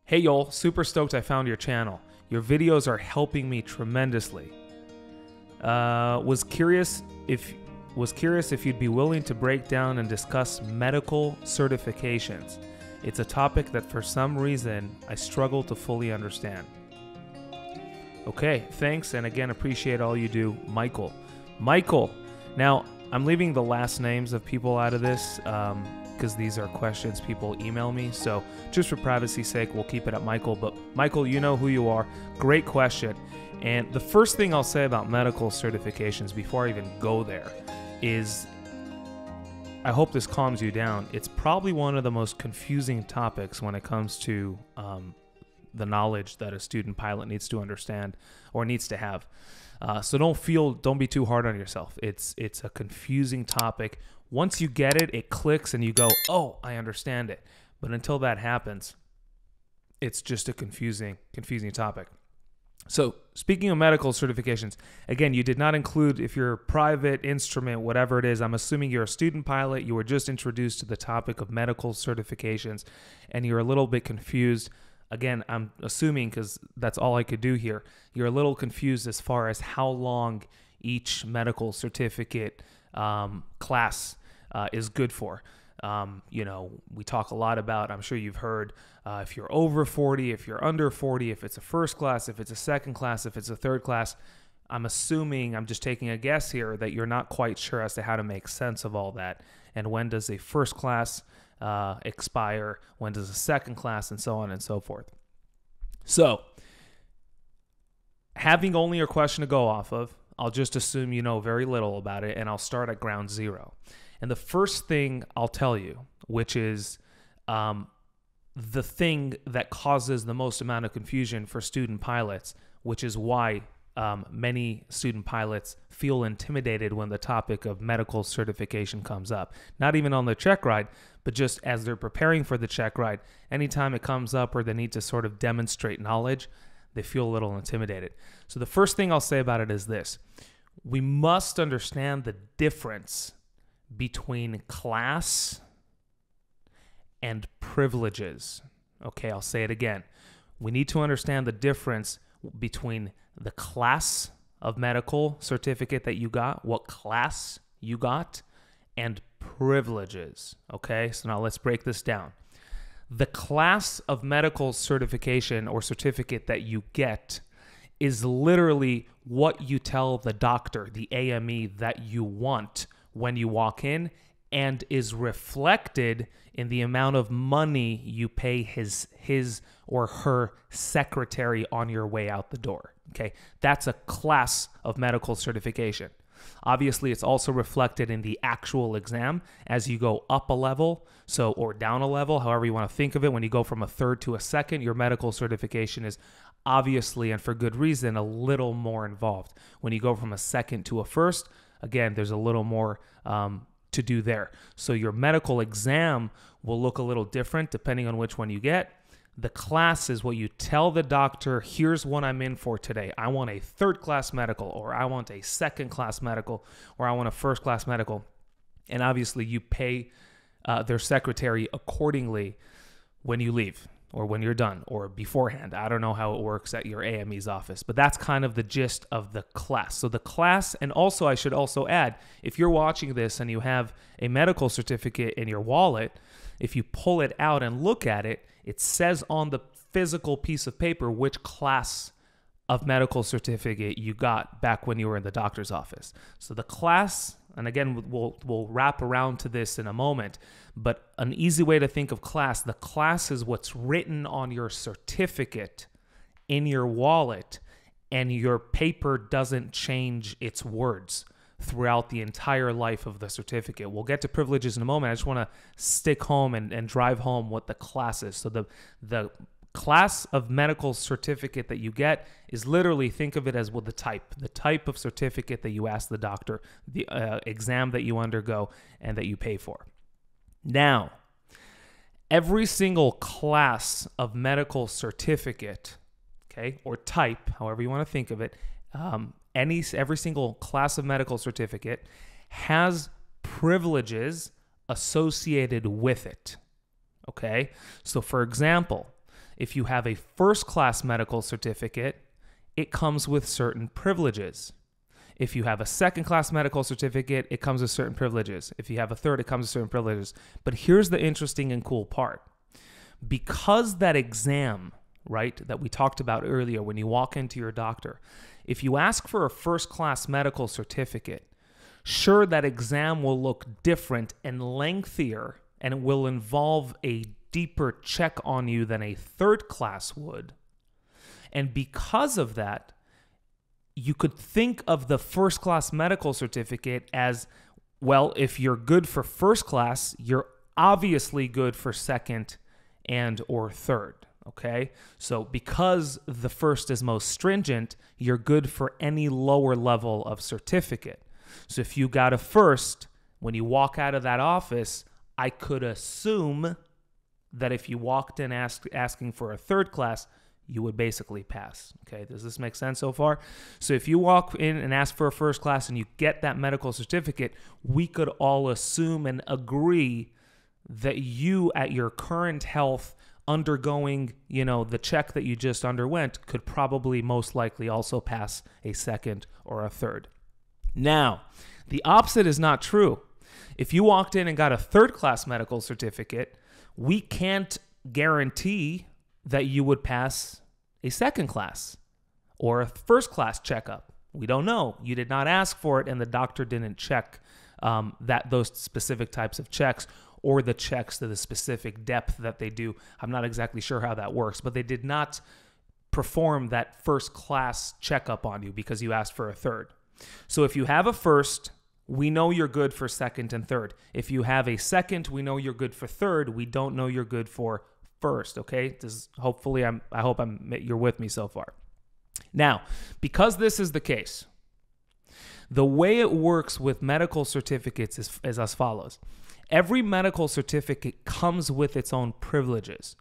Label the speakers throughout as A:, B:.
A: Hey y'all, super stoked I found your channel. Your videos are helping me tremendously. Was curious if you'd be willing to break down and discuss medical certifications. It's a topic that for some reason I struggle to fully understand. Okay, thanks, and again appreciate all you do, Michael. Michael, now I'm leaving the last names of people out of this because these are questions people email me, so just for privacy's sake we'll keep it at Michael. But Michael, you know who you are. Great question. And the first thing I'll say about medical certifications before I even go there is, I hope this calms you down, it's probably one of the most confusing topics when it comes to the knowledge that a student pilot needs to understand or needs to have. So don't be too hard on yourself. It's a confusing topic. Once you get it, it clicks and you go, oh, I understand it. But until that happens, it's just a confusing topic. So speaking of medical certifications, again, you did not include if you're a private instrument, whatever it is. I'm assuming you're a student pilot. You were just introduced to the topic of medical certifications and you're a little bit confused. Again, I'm assuming because that's all I could do here. You're a little confused as far as how long each medical certificate class is good for. We talk a lot about, I'm sure you've heard, if you're over 40, if you're under 40, if it's a first class, if it's a second class, if it's a third class. I'm assuming, I'm just taking a guess here, that you're not quite sure as to how to make sense of all that. And when does a first class expire? When does a second class? And so on and so forth. So, having only your question to go off of, I'll just assume you know very little about it, and I'll start at ground zero. And the first thing I'll tell you, which is the thing that causes the most amount of confusion for student pilots, which is why many student pilots feel intimidated when the topic of medical certification comes up. Not even on the check ride, but just as they're preparing for the check ride, anytime it comes up or they need to sort of demonstrate knowledge, they feel a little intimidated. So the first thing I'll say about it is this. We must understand the difference between class and privileges. Okay, I'll say it again. We need to understand the difference between the class of medical certificate that you got, what class you got, and privileges. Okay, so now let's break this down. The class of medical certification or certificate that you get is literally what you tell the doctor, the AME, that you want when you walk in, and is reflected in the amount of money you pay his or her secretary on your way out the door. Okay, that's a class of medical certification. Obviously, it's also reflected in the actual exam as you go up a level, or down a level, however you want to think of it. When you go from a third to a second, your medical certification is obviously, and for good reason, a little more involved. When you go from a second to a first, again, there's a little more to do there. So your medical exam will look a little different depending on which one you get. The class is what you tell the doctor, here's what I'm in for today. I want a third class medical, or I want a second class medical, or I want a first class medical. And obviously you pay their secretary accordingly when you leave, or when you're done, or beforehand. I don't know how it works at your AME's office, but that's kind of the gist of the class. So the class, and also I should also add, if you're watching this and you have a medical certificate in your wallet, if you pull it out and look at it, it says on the physical piece of paper which class of medical certificate you got back when you were in the doctor's office. So the class, and again, we'll wrap around to this in a moment, but an easy way to think of class, the class is what's written on your certificate in your wallet, and your paper doesn't change its words throughout the entire life of the certificate. We'll get to privileges in a moment. I just want to stick home and drive home what the class is. So the class of medical certificate that you get is literally, think of it as the type of certificate that you ask the doctor, the exam that you undergo and that you pay for. Now, every single class of medical certificate, okay, or type, however you want to think of it, every single class of medical certificate has privileges associated with it. Okay, so for example, If you have a first-class medical certificate, it comes with certain privileges. If you have a second-class medical certificate, it comes with certain privileges. If you have a third, it comes with certain privileges. But here's the interesting and cool part. Because that exam, right, that we talked about earlier, when you walk into your doctor, if you ask for a first-class medical certificate, sure, that exam will look different and lengthier, and it will involve a deeper check on you than a third class would. And because of that, you could think of the first class medical certificate as, well, if you're good for first class, you're obviously good for second and or third. Okay, so because the first is most stringent, you're good for any lower level of certificate. So if you got a first, when you walk out of that office, I could assume that if you walked in asking for a third class, you would basically pass. Okay, does this make sense so far? So if you walk in and ask for a first class and you get that medical certificate, we could all assume and agree that you, at your current health, undergoing, the check that you just underwent, could probably most likely also pass a second or a third. Now, the opposite is not true. If you walked in and got a third-class medical certificate, we can't guarantee that you would pass a second class or a first-class checkup. We don't know. You did not ask for it, and the doctor didn't check those specific types of checks, or the checks to the specific depth that they do. I'm not exactly sure how that works, but they did not perform that first-class checkup on you because you asked for a third. So if you have a first, we know you're good for second and third. If you have a second, we know you're good for third. We don't know you're good for first, okay? I hope you're with me so far. Now, because this is the case, the way it works with medical certificates is as follows. Every medical certificate comes with its own privileges.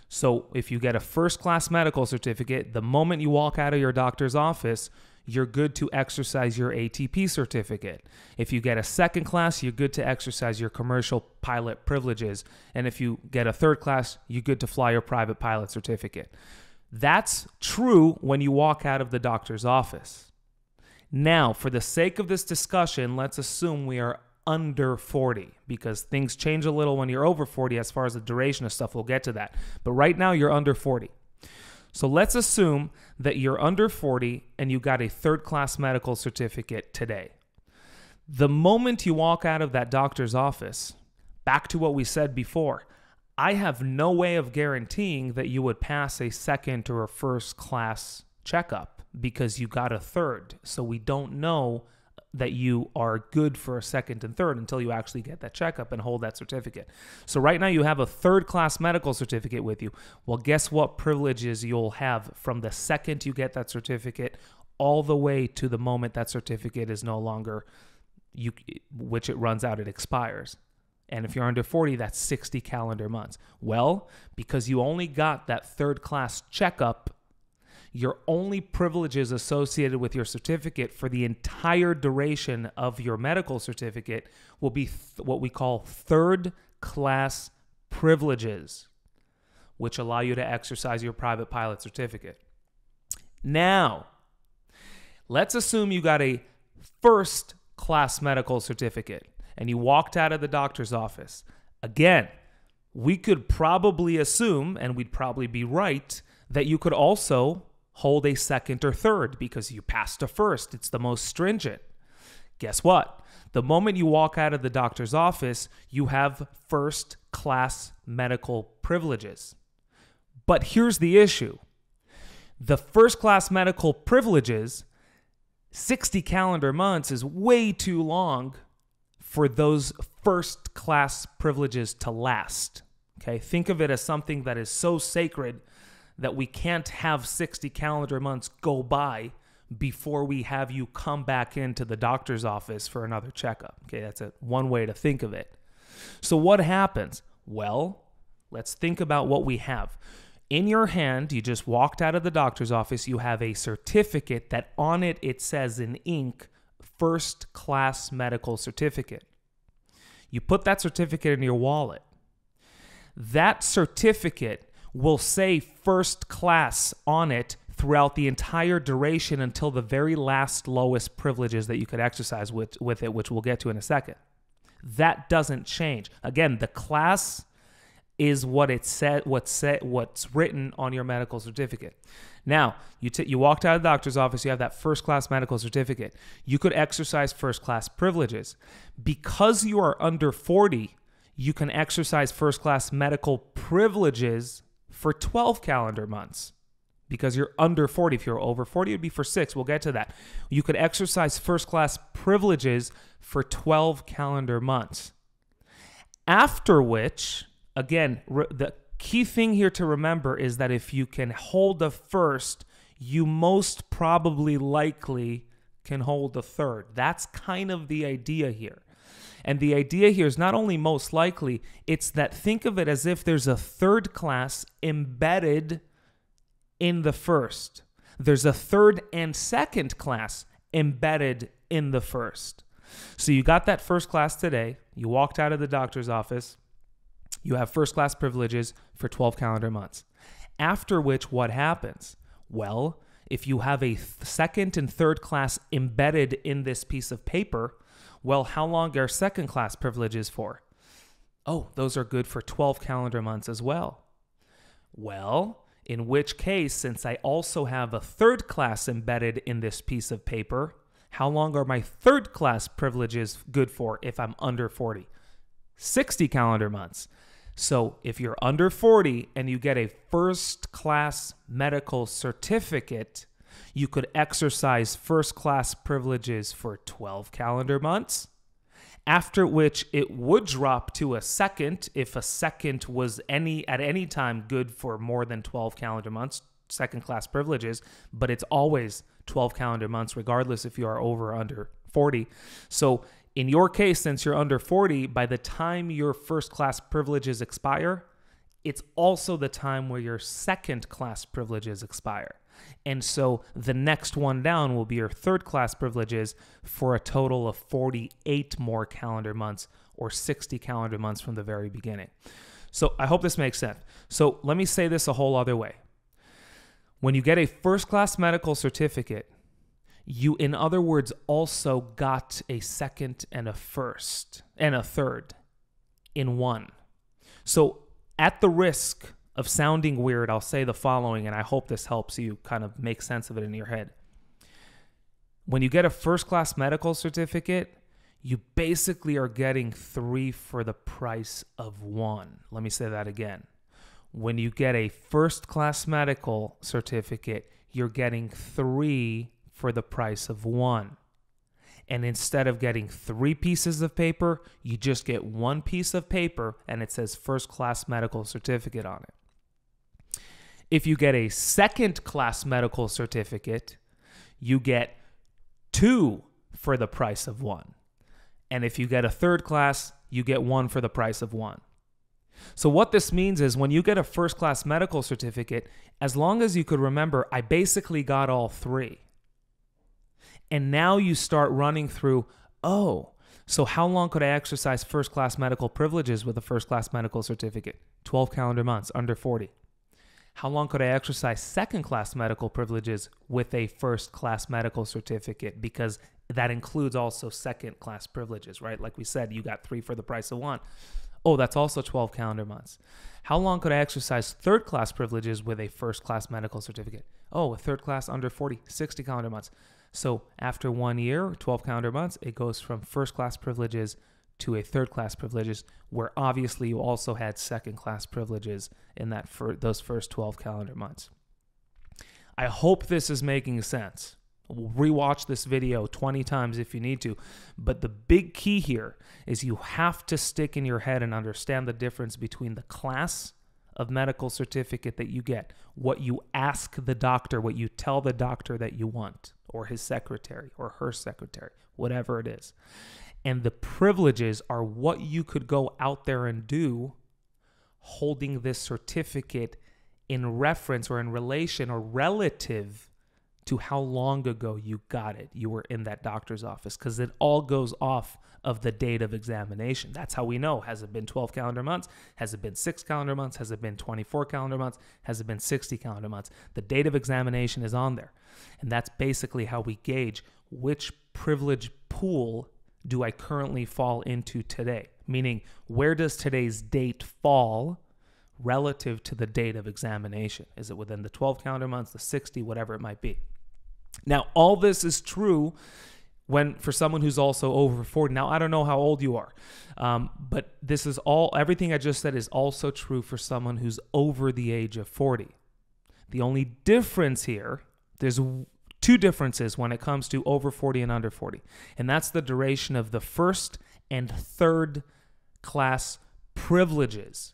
A: So if you get a first-class medical certificate, the moment you walk out of your doctor's office, you're good to exercise your ATP certificate. If you get a second class, you're good to exercise your commercial pilot privileges. And if you get a third class, you're good to fly your private pilot certificate. That's true when you walk out of the doctor's office. Now, for the sake of this discussion, let's assume we are under 40, because things change a little when you're over 40 as far as the duration of stuff. We'll get to that. But right now, you're under 40. So let's assume that you're under 40 and you got a third-class medical certificate today. The moment you walk out of that doctor's office, back to what we said before, I have no way of guaranteeing that you would pass a second or a first-class checkup because you got a third. So we don't know that you are good for a second and third until you actually get that checkup and hold that certificate. So right now you have a third-class medical certificate with you. Well, guess what privileges you'll have from the second you get that certificate all the way to the moment that certificate is no longer, which it runs out, it expires. And if you're under 40, that's 60 calendar months. Well, because you only got that third-class checkup, your only privileges associated with your certificate for the entire duration of your medical certificate will be what we call third-class privileges, which allow you to exercise your private pilot certificate. Now, let's assume you got a first-class medical certificate and you walked out of the doctor's office. Again, we could probably assume, and we'd probably be right, that you could also hold a second or third because you passed a first. It's the most stringent. Guess what? The moment you walk out of the doctor's office, you have first-class medical privileges. But here's the issue. The first-class medical privileges, 60 calendar months is way too long for those first-class privileges to last. Okay? Think of it as something that is so sacred that we can't have 60 calendar months go by before we have you come back into the doctor's office for another checkup. Okay, that's one way to think of it. So what happens? Well, let's think about what we have. In your hand, you just walked out of the doctor's office, you have a certificate that on it says in ink, first class medical certificate. You put that certificate in your wallet. That certificate will say first class on it throughout the entire duration until the very last lowest privileges that you could exercise with it, which we'll get to in a second. That doesn't change. Again, the class is what it said, what's written on your medical certificate. Now, you walked out of the doctor's office, you have that first class medical certificate. You could exercise first class privileges. Because you are under 40, you can exercise first class medical privileges for 12 calendar months. Because you're under 40. If you're over 40, it would be for 6. We'll get to that. You could exercise first class privileges for 12 calendar months. After which, again, the key thing here to remember is that if you can hold a first, you most probably likely can hold a third. That's kind of the idea here. And the idea here is not only most likely, it's that think of it as if there's a third class embedded in the first. There's a third and second class embedded in the first. So you got that first class today. You walked out of the doctor's office. You have first class privileges for 12 calendar months. After which, what happens? Well, if you have a second and third class embedded in this piece of paper, well, how long are second class privileges for? Oh, those are good for 12 calendar months as well. Well, in which case, since I also have a third class embedded in this piece of paper, how long are my third class privileges good for if I'm under 40? 60 calendar months. So if you're under 40 and you get a first class medical certificate, you could exercise first class privileges for 12 calendar months, after which it would drop to a second if a second was at any time good for more than 12 calendar months, second class privileges, but it's always 12 calendar months regardless if you are over or under 40. So in your case, since you're under 40, by the time your first class privileges expire, it's also the time where your second class privileges expire. And so the next one down will be your third class privileges for a total of 48 more calendar months or 60 calendar months from the very beginning. So I hope this makes sense. So let me say this a whole other way. When you get a first class medical certificate, you, in other words, also got a second and a first and a third in one. So at the risk of sounding weird, I'll say the following, and I hope this helps you kind of make sense of it in your head. When you get a first-class medical certificate, you basically are getting 3 for the price of 1. Let me say that again. When you get a first-class medical certificate, you're getting 3 for the price of 1. And instead of getting 3 pieces of paper, you just get 1 piece of paper and it says first-class medical certificate on it. If you get a second-class medical certificate, you get 2 for the price of 1. And if you get a third class, you get 1 for the price of 1. So what this means is when you get a first-class medical certificate, as long as you could remember, I basically got all 3. And now you start running through, oh, so how long could I exercise first-class medical privileges with a first-class medical certificate? 12 calendar months, under 40. How long could I exercise second-class medical privileges with a first-class medical certificate? Because that includes also second-class privileges, right? Like we said, you got 3 for the price of 1. Oh, that's also 12 calendar months. How long could I exercise third-class privileges with a first-class medical certificate? Oh, a third class under 40, 60 calendar months. So after 1 year, 12 calendar months, it goes from first-class privileges to a third-class privileges, where obviously you also had second-class privileges in that those first 12 calendar months. I hope this is making sense. Rewatch this video 20 times if you need to, but the big key here is you have to stick in your head and understand the difference between the class of medical certificate that you get, what you ask the doctor, what you tell the doctor that you want, or his secretary or her secretary, whatever it is. And the privileges are what you could go out there and do holding this certificate in reference or in relation or relative to how long ago you got it, you were in that doctor's office, because it all goes off of the date of examination. That's how we know. Has it been 12 calendar months? Has it been 6 calendar months? Has it been 24 calendar months? Has it been 60 calendar months? The date of examination is on there. And that's basically how we gauge which privilege pool do I currently fall into today? Meaning, where does today's date fall relative to the date of examination? Is it within the 12 calendar months, the 60, whatever it might be? Now, all this is true for someone who's also over 40. Now, I don't know how old you are, but this is everything I just said is also true for someone who's over the age of 40. The only difference here, there's two differences when it comes to over 40 and under 40, and that's the duration of the first and third class privileges.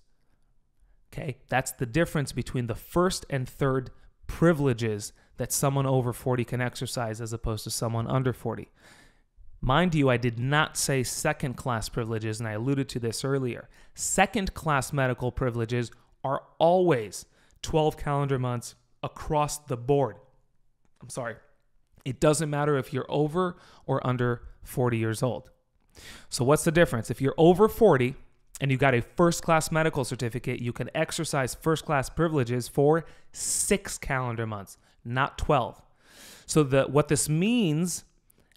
A: Okay, that's the difference between the first and third privileges that someone over 40 can exercise as opposed to someone under 40. Mind you, I did not say second class privileges, and I alluded to this earlier. Second class medical privileges are always 12 calendar months across the board. I'm sorry. It doesn't matter if you're over or under 40 years old. So what's the difference? If you're over 40 and you got a first-class medical certificate, you can exercise first-class privileges for 6 calendar months, not 12. So what this means,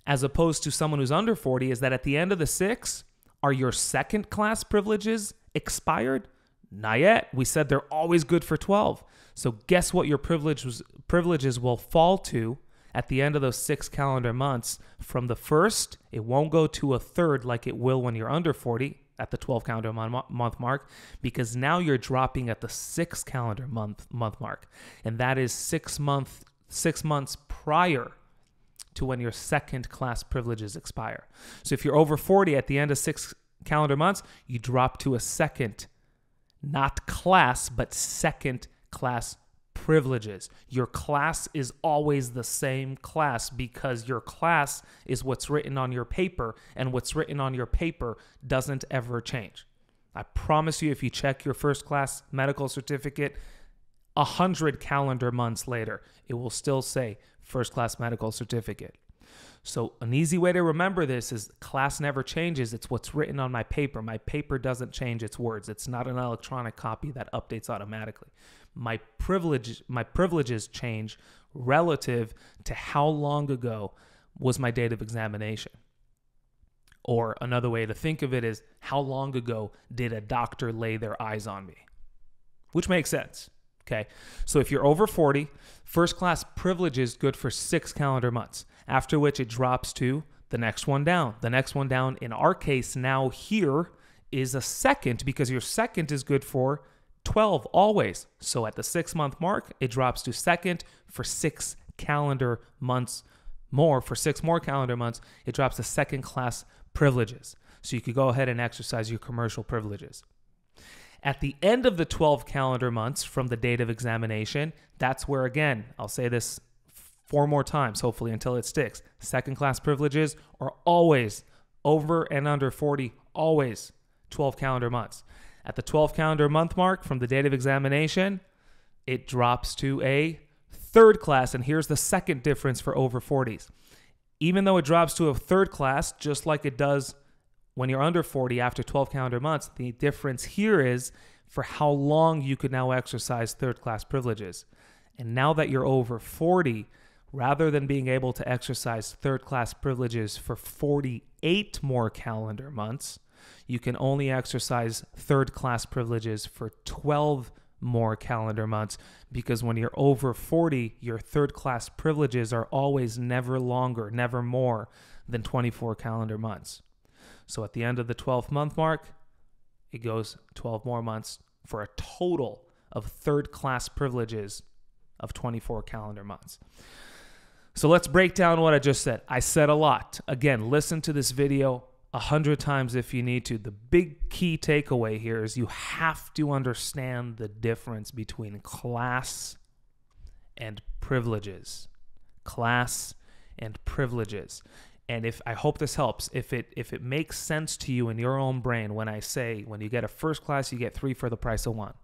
A: as opposed to someone who's under 40, is that at the end of the 6, are your second-class privileges expired? Not yet. We said they're always good for 12. So guess what your privileges will fall to at the end of those 6 calendar months. From the first, it won't go to a third like it will when you're under 40 at the 12 calendar month mark, because now you're dropping at the 6 calendar month mark. And that is 6 months prior to when your second class privileges expire. So if you're over 40 at the end of 6 calendar months, you drop to a second, not class, but second class privileges. Your class is always the same class because your class is what's written on your paper, and what's written on your paper doesn't ever change. I promise you, if you check your first class medical certificate 100 calendar months later, it will still say first class medical certificate. So an easy way to remember this is class never changes. It's what's written on my paper. My paper doesn't change its words. It's not an electronic copy that updates automatically. My privileges change relative to how long ago was my date of examination. Or another way to think of it is, how long ago did a doctor lay their eyes on me? Which makes sense. Okay, so if you're over 40, first class privilege is good for 6 calendar months, after which it drops to the next one down. The next one down, in our case now here, is a second, because your second is good for 12 always. So at the 6 month mark, it drops to second for 6 calendar months more. For 6 more calendar months, it drops to second class privileges. So you could go ahead and exercise your commercial privileges. At the end of the 12 calendar months from the date of examination, that's where, again, I'll say this 4 more times, hopefully until it sticks. Second class privileges are always over and under 40, always 12 calendar months. At the 12 calendar month mark from the date of examination, it drops to a third class. And here's the second difference for over 40s. Even though it drops to a third class, just like it does when you're under 40 after 12 calendar months, the difference here is for how long you could now exercise third class privileges. And now that you're over 40, rather than being able to exercise third class privileges for 48 more calendar months, you can only exercise third class privileges for 12 more calendar months, because when you're over 40, your third class privileges are always never more than 24 calendar months. So at the end of the 12th month mark, it goes 12 more months for a total of third class privileges of 24 calendar months. So let's break down what I just said. I said a lot. Again, listen to this video 100 times if you need to. The big key takeaway here is you have to understand the difference between class and privileges. Class and privileges. And I hope this helps. If it makes sense to you in your own brain when I say, when you get a first class, you get 3 for the price of 1.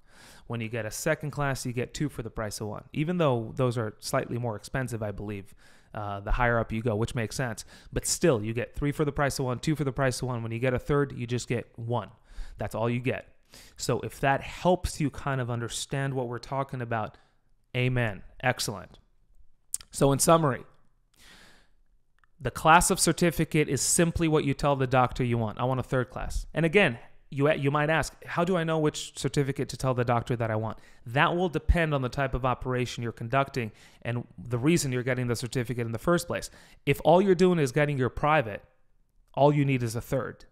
A: When you get a second class, you get 2 for the price of 1, even though those are slightly more expensive, I believe, the higher up you go, which makes sense. But still, you get 3 for the price of 1, 2 for the price of 1. When you get a third, you just get 1. That's all you get. So if that helps you kind of understand what we're talking about, amen. Excellent. So in summary, the class of certificate is simply what you tell the doctor you want. I want a third class. And again, you might ask, how do I know which certificate to tell the doctor that I want? That will depend on the type of operation you're conducting and the reason you're getting the certificate in the first place. If all you're doing is getting your private, all you need is a third.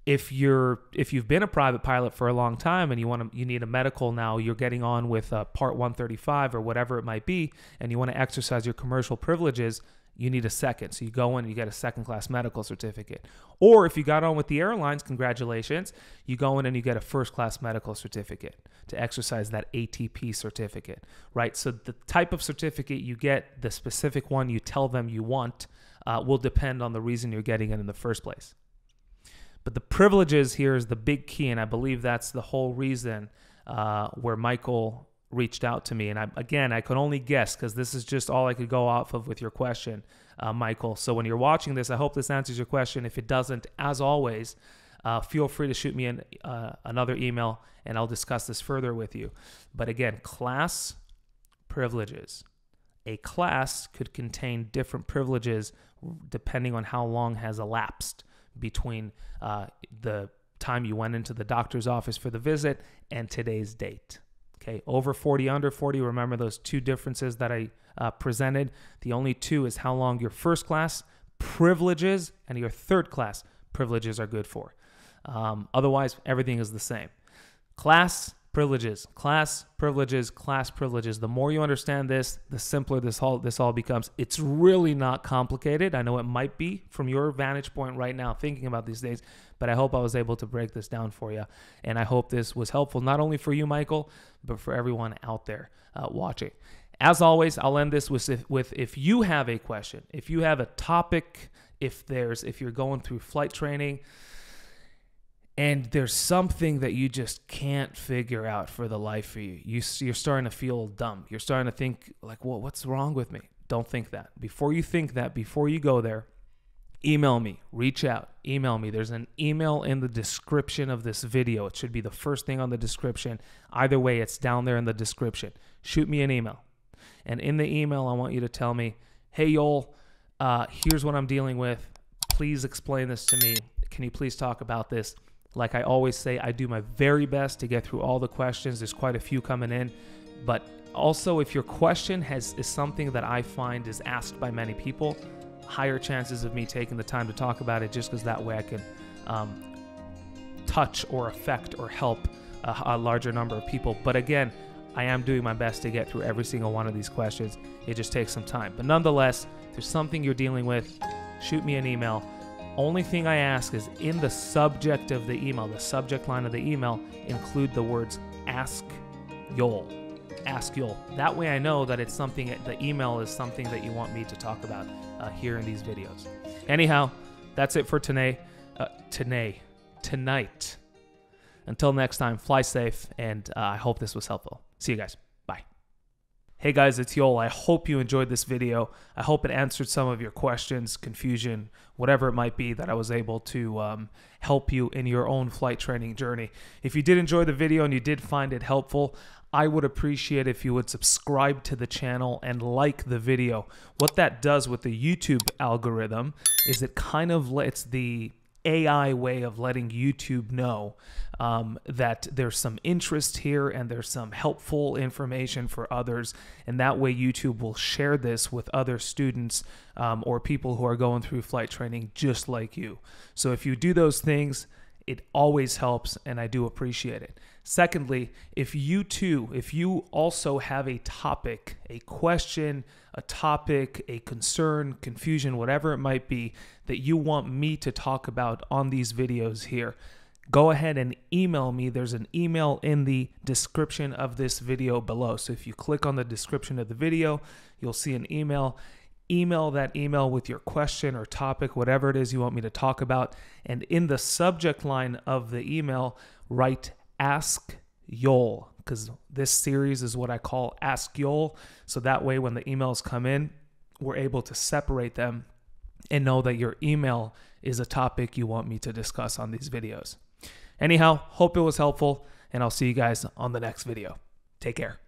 A: If you've been a private pilot for a long time and you need a medical now, you're getting on with Part 135 or whatever it might be, and you want to exercise your commercial privileges, you need a second. So you go in and you get a second class medical certificate. Or if you got on with the airlines, congratulations, you go in and you get a first class medical certificate to exercise that ATP certificate, right? So the type of certificate you get, the specific one you tell them you want, will depend on the reason you're getting it in the first place. But the privileges here is the big key, and I believe that's the whole reason where Michael reached out to me. And I could only guess because this is just all I could go off of with your question, Michael. So when you're watching this, I hope this answers your question. If it doesn't, as always, feel free to shoot me another email and I'll discuss this further with you. But again, class privileges. A class could contain different privileges depending on how long has elapsed between the time you went into the doctor's office for the visit and today's date. Okay, over 40, under 40, remember those 2 differences that I presented. The only 2 is how long your first class privileges and your third class privileges are good for. Otherwise, everything is the same. Class privileges, class privileges, class privileges. The more you understand this, the simpler this all becomes. It's really not complicated. I know it might be from your vantage point right now thinking about these things, but I hope I was able to break this down for you. And I hope this was helpful, not only for you, Michael, but for everyone out there watching. As always, I'll end this with if you have a question, if you have a topic, if you're going through flight training, and there's something that you just can't figure out for the life of you. You're starting to feel dumb. You're starting to think like, well, what's wrong with me? Don't think that. Before you think that, before you go there, email me, reach out, email me. There's an email in the description of this video. It should be the first thing on the description. Either way, it's down there in the description. Shoot me an email. And in the email, I want you to tell me, hey, Joel, here's what I'm dealing with. Please explain this to me. Can you please talk about this? Like I always say, I do my very best to get through all the questions. There's quite a few coming in. But also, if your question is something that I find is asked by many people, higher chances of me taking the time to talk about it, just because that way I can touch or affect or help a larger number of people. But again, I am doing my best to get through every single one of these questions. It just takes some time. But nonetheless, if there's something you're dealing with, shoot me an email. Only thing I ask is in the subject of the email, the subject line of the email, include the words Ask Joel. Ask Joel. That way I know that it's something, the email is something that you want me to talk about here in these videos. Anyhow, that's it for tonight. Until next time, fly safe, and I hope this was helpful. See you guys. Bye. Hey guys, it's Joel. I hope you enjoyed this video. I hope it answered some of your questions, confusion, whatever it might be, that I was able to help you in your own flight training journey. If you did enjoy the video and you did find it helpful, I would appreciate if you would subscribe to the channel and like the video. What that does with the YouTube algorithm is it kind of lets the AI way of letting YouTube know that there's some interest here and there's some helpful information for others, and that way YouTube will share this with other students or people who are going through flight training just like you. So if you do those things, it always helps, and I do appreciate it. Secondly, if you also have a topic, a question, a topic, a concern, confusion, whatever it might be that you want me to talk about on these videos here, go ahead and email me. There's an email in the description of this video below. So if you click on the description of the video, you'll see an email. Email that email with your question or topic, whatever it is you want me to talk about. And in the subject line of the email, write Ask Joel. because this series is what I call Ask Yol. So that way, when the emails come in, we're able to separate them and know that your email is a topic you want me to discuss on these videos. Anyhow, hope it was helpful, and I'll see you guys on the next video. Take care.